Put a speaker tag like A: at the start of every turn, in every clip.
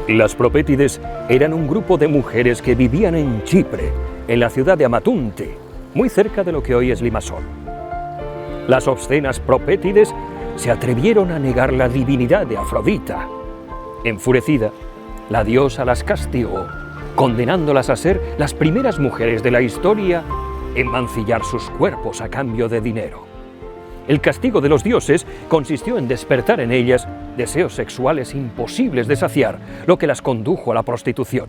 A: Las propétides eran un grupo de mujeres que vivían en Chipre, en la ciudad de Amatunte, muy cerca de lo que hoy es Limassol. Las obscenas propétides se atrevieron a negar la divinidad de Afrodita. Enfurecida, la diosa las castigó, condenándolas a ser las primeras mujeres de la historia en mancillar sus cuerpos a cambio de dinero. El castigo de los dioses consistió en despertar en ellas deseos sexuales imposibles de saciar, lo que las condujo a la prostitución.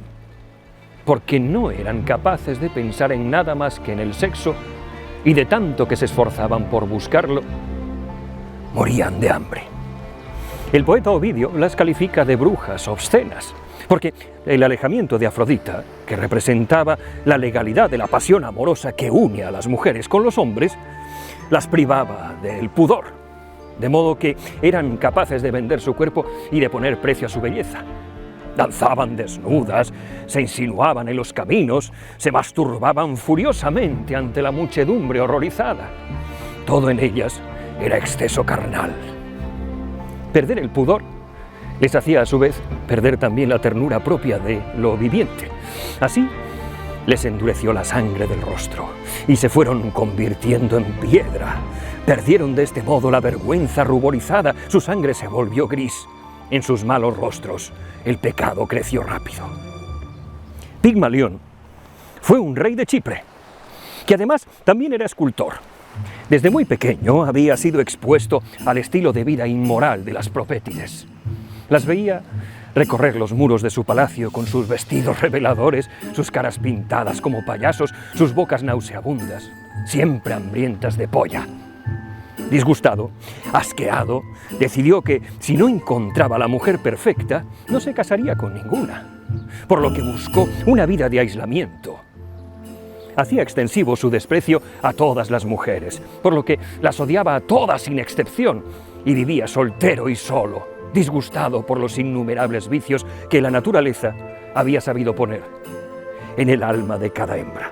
A: Porque no eran capaces de pensar en nada más que en el sexo, y de tanto que se esforzaban por buscarlo, morían de hambre. El poeta Ovidio las califica de brujas obscenas, porque el alejamiento de Afrodita, que representaba la legalidad de la pasión amorosa que une a las mujeres con los hombres, las privaba del pudor, de modo que eran capaces de vender su cuerpo y de poner precio a su belleza. Danzaban desnudas, se insinuaban en los caminos, se masturbaban furiosamente ante la muchedumbre horrorizada. Todo en ellas era exceso carnal. Perder el pudor les hacía a su vez perder también la ternura propia de lo viviente. Así, les endureció la sangre del rostro y se fueron convirtiendo en piedra. Perdieron de este modo la vergüenza ruborizada, su sangre se volvió gris. En sus malos rostros el pecado creció rápido. Pigmalión fue un rey de Chipre, que además también era escultor. Desde muy pequeño había sido expuesto al estilo de vida inmoral de las propétides. Las veía recorrer los muros de su palacio con sus vestidos reveladores, sus caras pintadas como payasos, sus bocas nauseabundas, siempre hambrientas de polla. Disgustado, asqueado, decidió que si no encontraba a la mujer perfecta, no se casaría con ninguna, por lo que buscó una vida de aislamiento. Hacía extensivo su desprecio a todas las mujeres, por lo que las odiaba a todas sin excepción, y vivía soltero y solo, disgustado por los innumerables vicios que la naturaleza había sabido poner en el alma de cada hembra.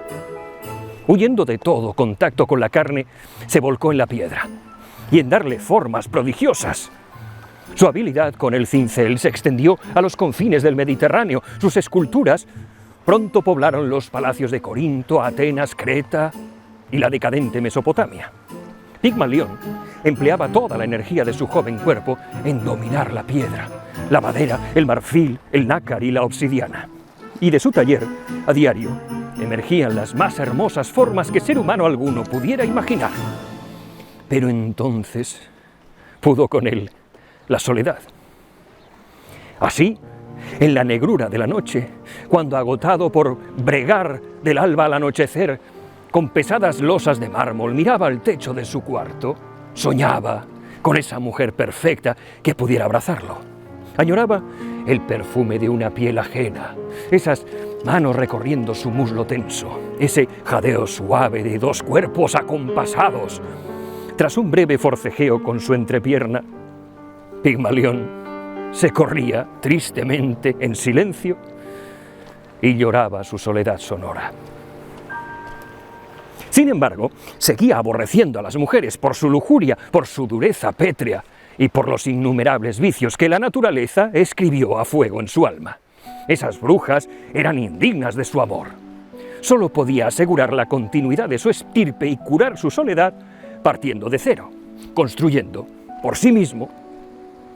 A: Huyendo de todo contacto con la carne, se volcó en la piedra y en darle formas prodigiosas. Su habilidad con el cincel se extendió a los confines del Mediterráneo. Sus esculturas pronto poblaron los palacios de Corinto, Atenas, Creta y la decadente Mesopotamia. Pigmalión empleaba toda la energía de su joven cuerpo en dominar la piedra, la madera, el marfil, el nácar y la obsidiana. Y de su taller, a diario, emergían las más hermosas formas que ser humano alguno pudiera imaginar. Pero entonces pudo con él la soledad. Así, en la negrura de la noche, cuando agotado por bregar del alba al anochecer, con pesadas losas de mármol miraba al techo de su cuarto, soñaba con esa mujer perfecta que pudiera abrazarlo. Añoraba el perfume de una piel ajena, esas manos recorriendo su muslo tenso, ese jadeo suave de dos cuerpos acompasados. Tras un breve forcejeo con su entrepierna, Pigmalión se corría tristemente en silencio y lloraba su soledad sonora. Sin embargo, seguía aborreciendo a las mujeres por su lujuria, por su dureza pétrea y por los innumerables vicios que la naturaleza escribió a fuego en su alma. Esas brujas eran indignas de su amor. Solo podía asegurar la continuidad de su estirpe y curar su soledad partiendo de cero, construyendo por sí mismo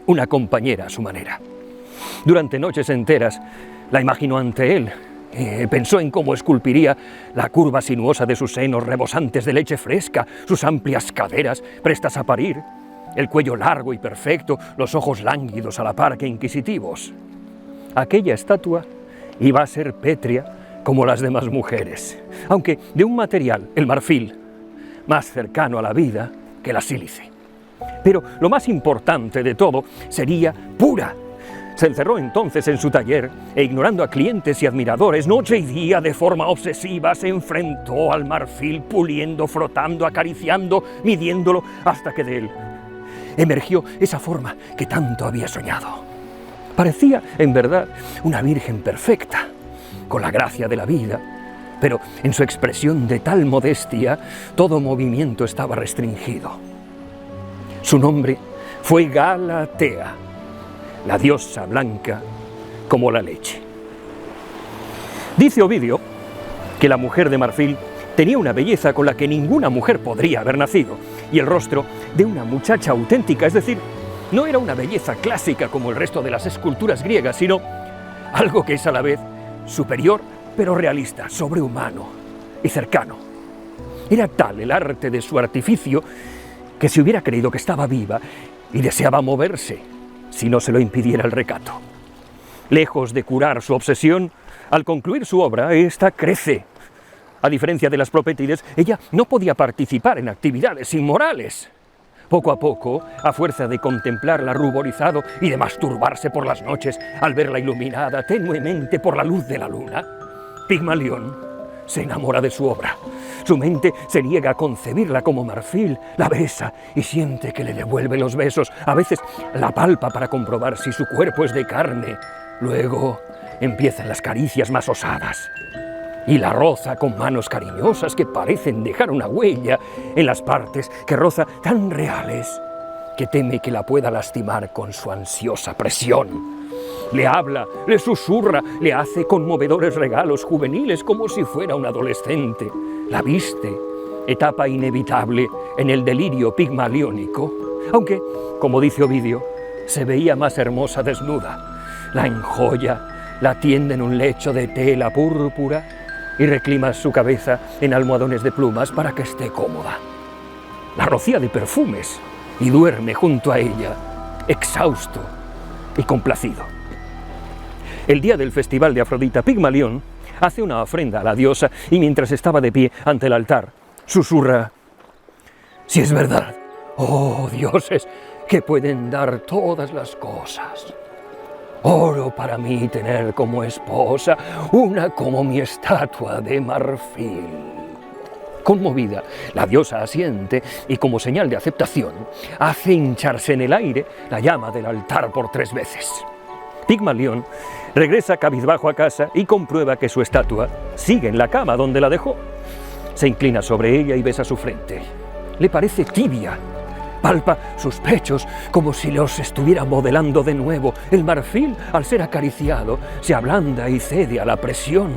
A: una compañera a su manera. Durante noches enteras la imaginó ante él. Pensó en cómo esculpiría la curva sinuosa de sus senos rebosantes de leche fresca, sus amplias caderas prestas a parir, el cuello largo y perfecto, los ojos lánguidos a la par que inquisitivos. Aquella estatua iba a ser pétrea como las demás mujeres, aunque de un material, el marfil, más cercano a la vida que la sílice. Pero lo más importante de todo sería pura. Se encerró entonces en su taller e, ignorando a clientes y admiradores, noche y día de forma obsesiva, se enfrentó al marfil, puliendo, frotando, acariciando, midiéndolo, hasta que de él emergió esa forma que tanto había soñado. Parecía, en verdad, una virgen perfecta, con la gracia de la vida, pero en su expresión de tal modestia, todo movimiento estaba restringido. Su nombre fue Galatea, la diosa blanca como la leche. Dice Ovidio que la mujer de marfil tenía una belleza con la que ninguna mujer podría haber nacido, y el rostro de una muchacha auténtica, es decir, no era una belleza clásica como el resto de las esculturas griegas, sino algo que es a la vez superior, pero realista, sobrehumano y cercano. Era tal el arte de su artificio que se hubiera creído que estaba viva y deseaba moverse, si no se lo impidiera el recato. Lejos de curar su obsesión, al concluir su obra, ésta crece. A diferencia de las propétides, ella no podía participar en actividades inmorales. Poco a poco, a fuerza de contemplarla ruborizado y de masturbarse por las noches al verla iluminada tenuemente por la luz de la luna, Pigmalión se enamora de su obra. Su mente se niega a concebirla como marfil, la besa y siente que le devuelve los besos. A veces la palpa para comprobar si su cuerpo es de carne. Luego empiezan las caricias más osadas y la roza con manos cariñosas que parecen dejar una huella en las partes que roza tan reales que teme que la pueda lastimar con su ansiosa presión. Le habla, le susurra, le hace conmovedores regalos juveniles como si fuera un adolescente. La viste, etapa inevitable en el delirio pigmaliónico, aunque, como dice Ovidio, se veía más hermosa desnuda. La enjolla, la tiende en un lecho de tela púrpura y reclina su cabeza en almohadones de plumas para que esté cómoda. La rocía de perfumes y duerme junto a ella, exhausto y complacido. El día del festival de Afrodita, Pigmalión hace una ofrenda a la diosa y mientras estaba de pie ante el altar, susurra: «Si es verdad, oh dioses, que pueden dar todas las cosas. Oro para mí tener como esposa una como mi estatua de marfil». Conmovida, la diosa asiente y como señal de aceptación, hace hincharse en el aire la llama del altar por 3 veces. Pigmalión regresa cabizbajo a casa y comprueba que su estatua sigue en la cama donde la dejó. Se inclina sobre ella y besa su frente. Le parece tibia. Palpa sus pechos como si los estuviera modelando de nuevo. El marfil, al ser acariciado, se ablanda y cede a la presión,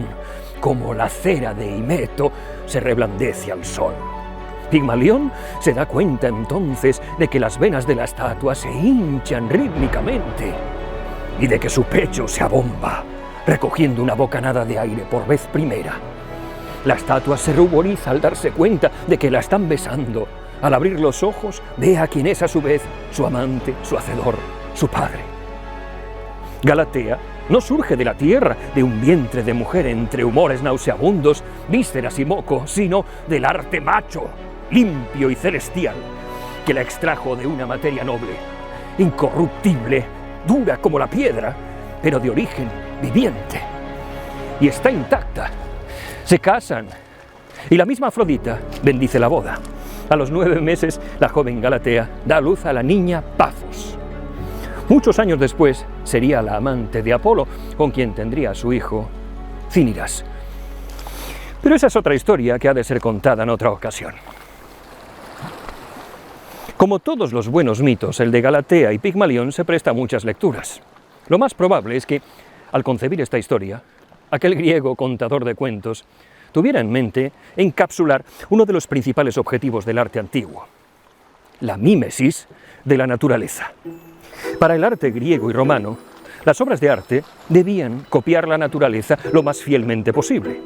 A: como la cera de Himeto se reblandece al sol. Pigmalión se da cuenta entonces de que las venas de la estatua se hinchan rítmicamente y de que su pecho se abomba, recogiendo una bocanada de aire por vez primera. La estatua se ruboriza al darse cuenta de que la están besando. Al abrir los ojos, ve a quien es a su vez su amante, su hacedor, su padre. Galatea no surge de la tierra, de un vientre de mujer entre humores nauseabundos, vísceras y moco, sino del arte macho, limpio y celestial, que la extrajo de una materia noble, incorruptible, dura como la piedra, pero de origen viviente. Y está intacta. Se casan, y la misma Afrodita bendice la boda. A los 9 meses, la joven Galatea da a luz a la niña Pafos. Muchos años después, sería la amante de Apolo, con quien tendría a su hijo Cíniras. Pero esa es otra historia que ha de ser contada en otra ocasión. Como todos los buenos mitos, el de Galatea y Pigmalión se presta a muchas lecturas. Lo más probable es que, al concebir esta historia, aquel griego contador de cuentos tuviera en mente encapsular uno de los principales objetivos del arte antiguo: la mímesis de la naturaleza. Para el arte griego y romano, las obras de arte debían copiar la naturaleza lo más fielmente posible.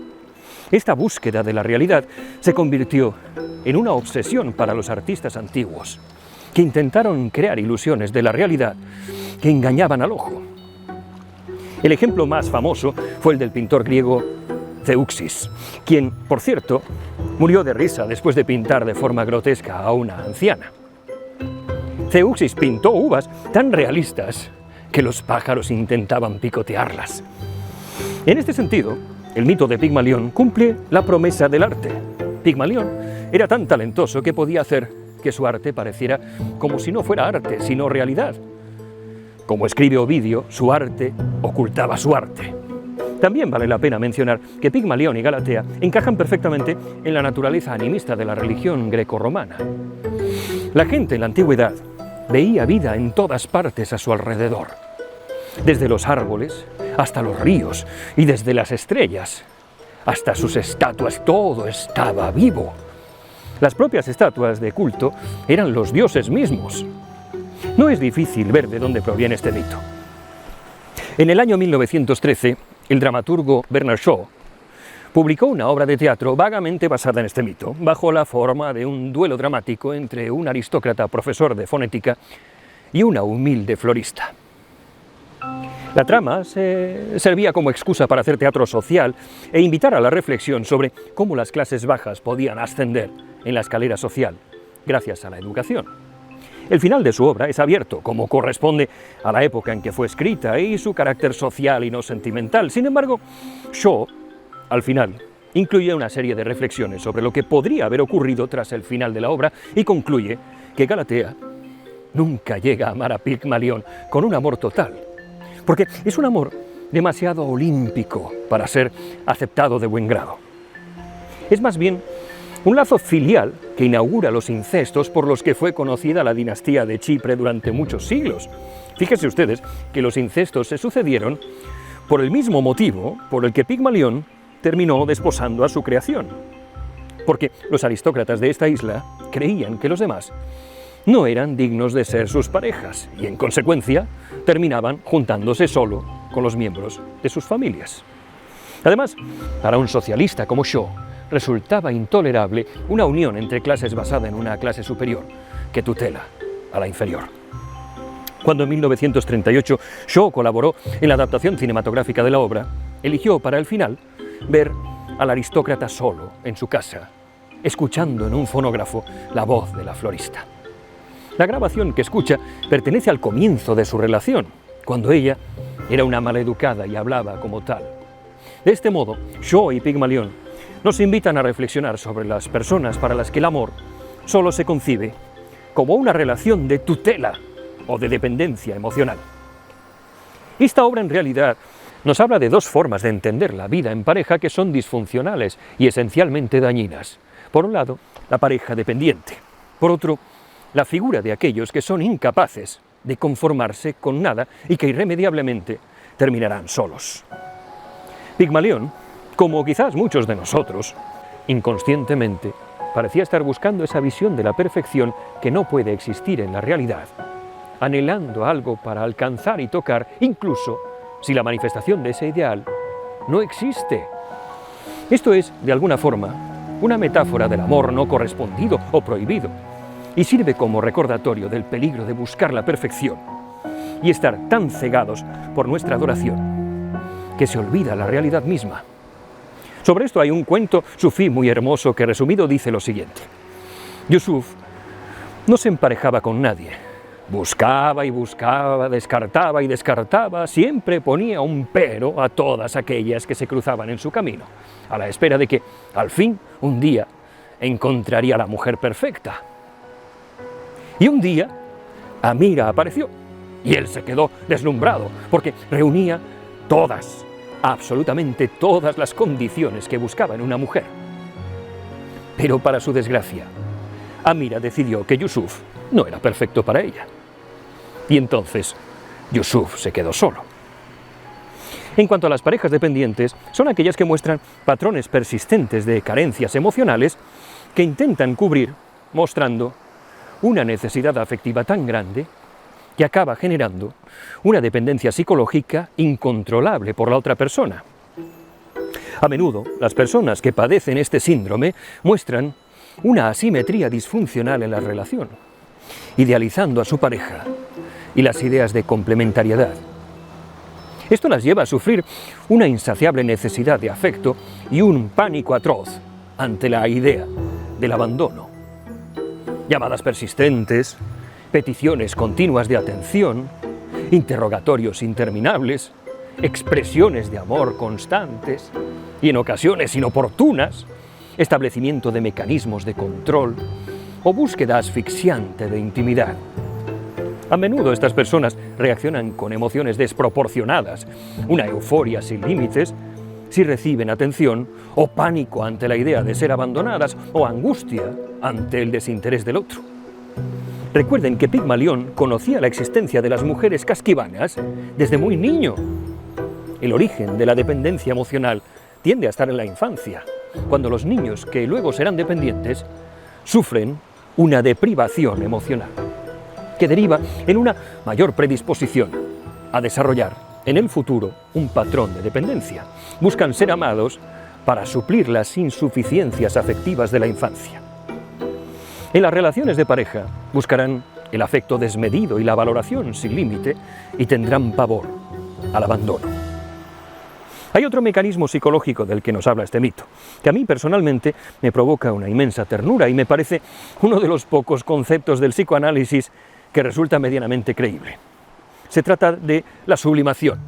A: Esta búsqueda de la realidad se convirtió en una obsesión para los artistas antiguos, que intentaron crear ilusiones de la realidad que engañaban al ojo. El ejemplo más famoso fue el del pintor griego Zeuxis, quien, por cierto, murió de risa después de pintar de forma grotesca a una anciana. Zeuxis pintó uvas tan realistas que los pájaros intentaban picotearlas. En este sentido, el mito de Pigmalión cumple la promesa del arte. Pigmalión era tan talentoso que podía hacer que su arte pareciera como si no fuera arte, sino realidad. Como escribe Ovidio, su arte ocultaba su arte. También vale la pena mencionar que Pigmalión y Galatea encajan perfectamente en la naturaleza animista de la religión grecorromana. La gente en la antigüedad veía vida en todas partes a su alrededor, desde los árboles hasta los ríos y desde las estrellas hasta sus estatuas, todo estaba vivo. Las propias estatuas de culto eran los dioses mismos. No es difícil ver de dónde proviene este mito. En el año 1913, el dramaturgo Bernard Shaw publicó una obra de teatro vagamente basada en este mito, bajo la forma de un duelo dramático entre un aristócrata profesor de fonética y una humilde florista. La trama servía como excusa para hacer teatro social e invitar a la reflexión sobre cómo las clases bajas podían ascender en la escalera social gracias a la educación. El final de su obra es abierto, como corresponde a la época en que fue escrita y su carácter social y no sentimental. Sin embargo, Shaw, al final, incluye una serie de reflexiones sobre lo que podría haber ocurrido tras el final de la obra y concluye que Galatea nunca llega a amar a Pigmalión con un amor total, porque es un amor demasiado olímpico para ser aceptado de buen grado. Es más bien un lazo filial que inaugura los incestos por los que fue conocida la dinastía de Chipre durante muchos siglos. Fíjense ustedes que los incestos se sucedieron por el mismo motivo por el que Pigmalión terminó desposando a su creación, porque los aristócratas de esta isla creían que los demás no eran dignos de ser sus parejas y, en consecuencia, terminaban juntándose solo con los miembros de sus familias. Además, para un socialista como Shaw, resultaba intolerable una unión entre clases basada en una clase superior que tutela a la inferior. Cuando en 1938 Shaw colaboró en la adaptación cinematográfica de la obra, eligió para el final ver al aristócrata solo en su casa, escuchando en un fonógrafo la voz de la florista. La grabación que escucha pertenece al comienzo de su relación, cuando ella era una maleducada y hablaba como tal. De este modo, Shaw y Pigmalión nos invitan a reflexionar sobre las personas para las que el amor solo se concibe como una relación de tutela o de dependencia emocional. Esta obra en realidad nos habla de dos formas de entender la vida en pareja que son disfuncionales y esencialmente dañinas. Por un lado, la pareja dependiente. Por otro, la figura de aquellos que son incapaces de conformarse con nada y que irremediablemente terminarán solos. Pigmalión, como quizás muchos de nosotros, inconscientemente, parecía estar buscando esa visión de la perfección que no puede existir en la realidad, anhelando algo para alcanzar y tocar, incluso si la manifestación de ese ideal no existe. Esto es, de alguna forma, una metáfora del amor no correspondido o prohibido, y sirve como recordatorio del peligro de buscar la perfección y estar tan cegados por nuestra adoración que se olvida la realidad misma. Sobre esto hay un cuento sufí muy hermoso que, resumido, dice lo siguiente. Yusuf no se emparejaba con nadie. Buscaba y buscaba, descartaba y descartaba, siempre ponía un pero a todas aquellas que se cruzaban en su camino, a la espera de que, al fin, un día, encontraría a la mujer perfecta. Y un día, Amira apareció, y él se quedó deslumbrado, porque reunía todas, absolutamente todas las condiciones que buscaba en una mujer. Pero para su desgracia, Amira decidió que Yusuf no era perfecto para ella. Y entonces, Yusuf se quedó solo. En cuanto a las parejas dependientes, son aquellas que muestran patrones persistentes de carencias emocionales que intentan cubrir mostrando una necesidad afectiva tan grande que acaba generando una dependencia psicológica incontrolable por la otra persona. A menudo, las personas que padecen este síndrome muestran una asimetría disfuncional en la relación, idealizando a su pareja y las ideas de complementariedad. Esto las lleva a sufrir una insaciable necesidad de afecto y un pánico atroz ante la idea del abandono. Llamadas persistentes, peticiones continuas de atención, interrogatorios interminables, expresiones de amor constantes y en ocasiones inoportunas, establecimiento de mecanismos de control o búsqueda asfixiante de intimidad. A menudo estas personas reaccionan con emociones desproporcionadas, una euforia sin límites si reciben atención, o pánico ante la idea de ser abandonadas, o angustia ante el desinterés del otro. Recuerden que Pigmalión conocía la existencia de las mujeres casquivanas desde muy niño. el origen de la dependencia emocional tiende a estar en la infancia, cuando los niños que luego serán dependientes sufren una deprivación emocional, que deriva en una mayor predisposición a desarrollar en el futuro un patrón de dependencia. Buscan ser amados para suplir las insuficiencias afectivas de la infancia. En las relaciones de pareja buscarán el afecto desmedido y la valoración sin límite y tendrán pavor al abandono. Hay otro mecanismo psicológico del que nos habla este mito, que a mí personalmente me provoca una inmensa ternura y me parece uno de los pocos conceptos del psicoanálisis que resulta medianamente creíble. Se trata de la sublimación.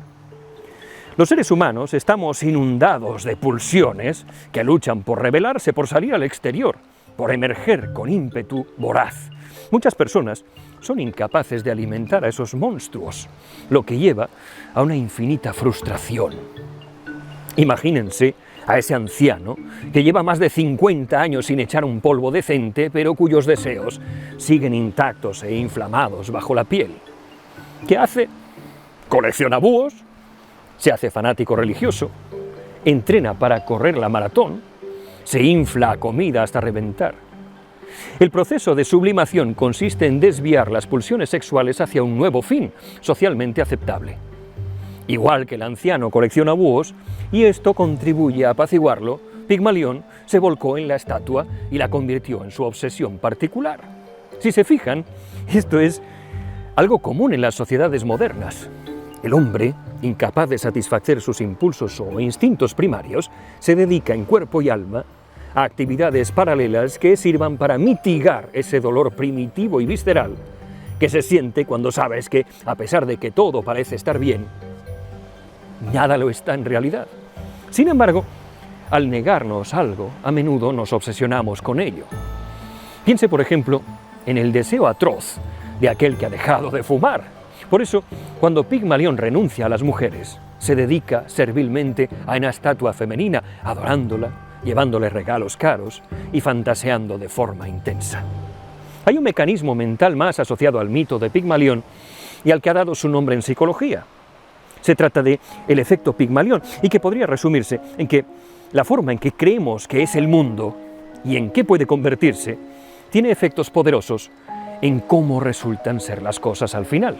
A: Los seres humanos estamos inundados de pulsiones que luchan por rebelarse, por salir al exterior, por emerger con ímpetu voraz. Muchas personas son incapaces de alimentar a esos monstruos, lo que lleva a una infinita frustración. Imagínense a ese anciano que lleva más de 50 años sin echar un polvo decente, pero cuyos deseos siguen intactos e inflamados bajo la piel. ¿Qué hace? Colecciona búhos, se hace fanático religioso, entrena para correr la maratón, se infla a comida hasta reventar. El proceso de sublimación consiste en desviar las pulsiones sexuales hacia un nuevo fin, socialmente aceptable. Igual que el anciano colecciona búhos, y esto contribuye a apaciguarlo, Pigmalión se volcó en la estatua y la convirtió en su obsesión particular. Si se fijan, esto es algo común en las sociedades modernas. El hombre, incapaz de satisfacer sus impulsos o instintos primarios, se dedica en cuerpo y alma a actividades paralelas que sirvan para mitigar ese dolor primitivo y visceral que se siente cuando sabes que, a pesar de que todo parece estar bien, nada lo está en realidad. Sin embargo, al negarnos algo, a menudo nos obsesionamos con ello. Piense, por ejemplo, en el deseo atroz de aquel que ha dejado de fumar. Por eso, cuando Pigmalión renuncia a las mujeres, se dedica servilmente a una estatua femenina, adorándola, llevándole regalos caros y fantaseando de forma intensa. Hay un mecanismo mental más asociado al mito de Pigmalión y al que ha dado su nombre en psicología. Se trata de el efecto Pigmalión y que podría resumirse en que la forma en que creemos que es el mundo y en qué puede convertirse tiene efectos poderosos en cómo resultan ser las cosas al final.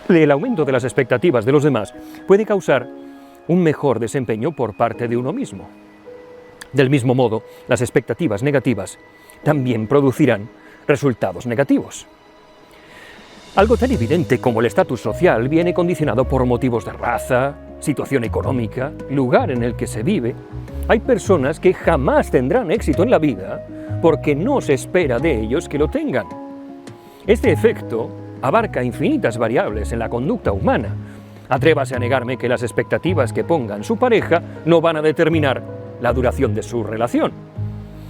A: El aumento de las expectativas de los demás puede causar un mejor desempeño por parte de uno mismo. Del mismo modo, las expectativas negativas también producirán resultados negativos. Algo tan evidente como el estatus social viene condicionado por motivos de raza, situación económica, lugar en el que se vive. Hay personas que jamás tendrán éxito en la vida porque no se espera de ellos que lo tengan. Este efecto abarca infinitas variables en la conducta humana. Atrévase a negarme que las expectativas que ponga en su pareja no van a determinar la duración de su relación.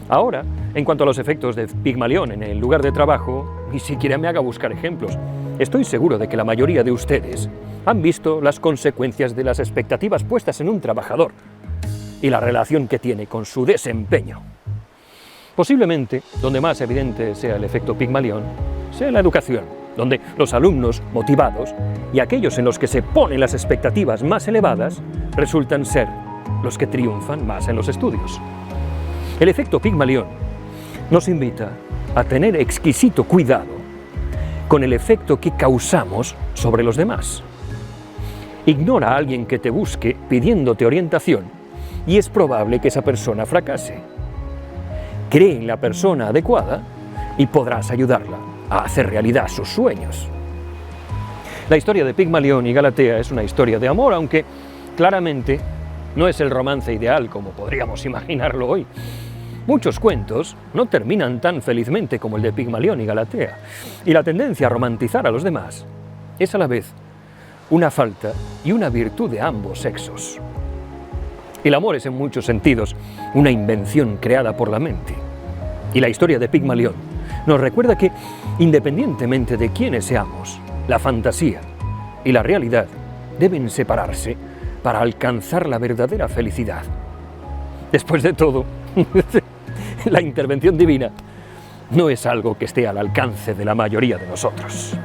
A: Ahora, en cuanto a los efectos de Pigmalión en el lugar de trabajo, ni siquiera me haga buscar ejemplos. Estoy seguro de que la mayoría de ustedes han visto las consecuencias de las expectativas puestas en un trabajador y la relación que tiene con su desempeño. Posiblemente, donde más evidente sea el efecto Pigmalión, sea en la educación, donde los alumnos motivados y aquellos en los que se ponen las expectativas más elevadas resultan ser los que triunfan más en los estudios. El efecto Pigmalión nos invita a tener exquisito cuidado con el efecto que causamos sobre los demás. Ignora a alguien que te busque pidiéndote orientación y es probable que esa persona fracase. Cree en la persona adecuada y podrás ayudarla a hacer realidad sus sueños. La historia de Pigmalión y Galatea es una historia de amor, aunque claramente no es el romance ideal como podríamos imaginarlo hoy. Muchos cuentos no terminan tan felizmente como el de Pigmalión y Galatea, y la tendencia a romantizar a los demás es a la vez una falta y una virtud de ambos sexos. El amor es en muchos sentidos una invención creada por la mente, y la historia de Pigmalión nos recuerda que, independientemente de quiénes seamos, la fantasía y la realidad deben separarse para alcanzar la verdadera felicidad. Después de todo, la intervención divina no es algo que esté al alcance de la mayoría de nosotros.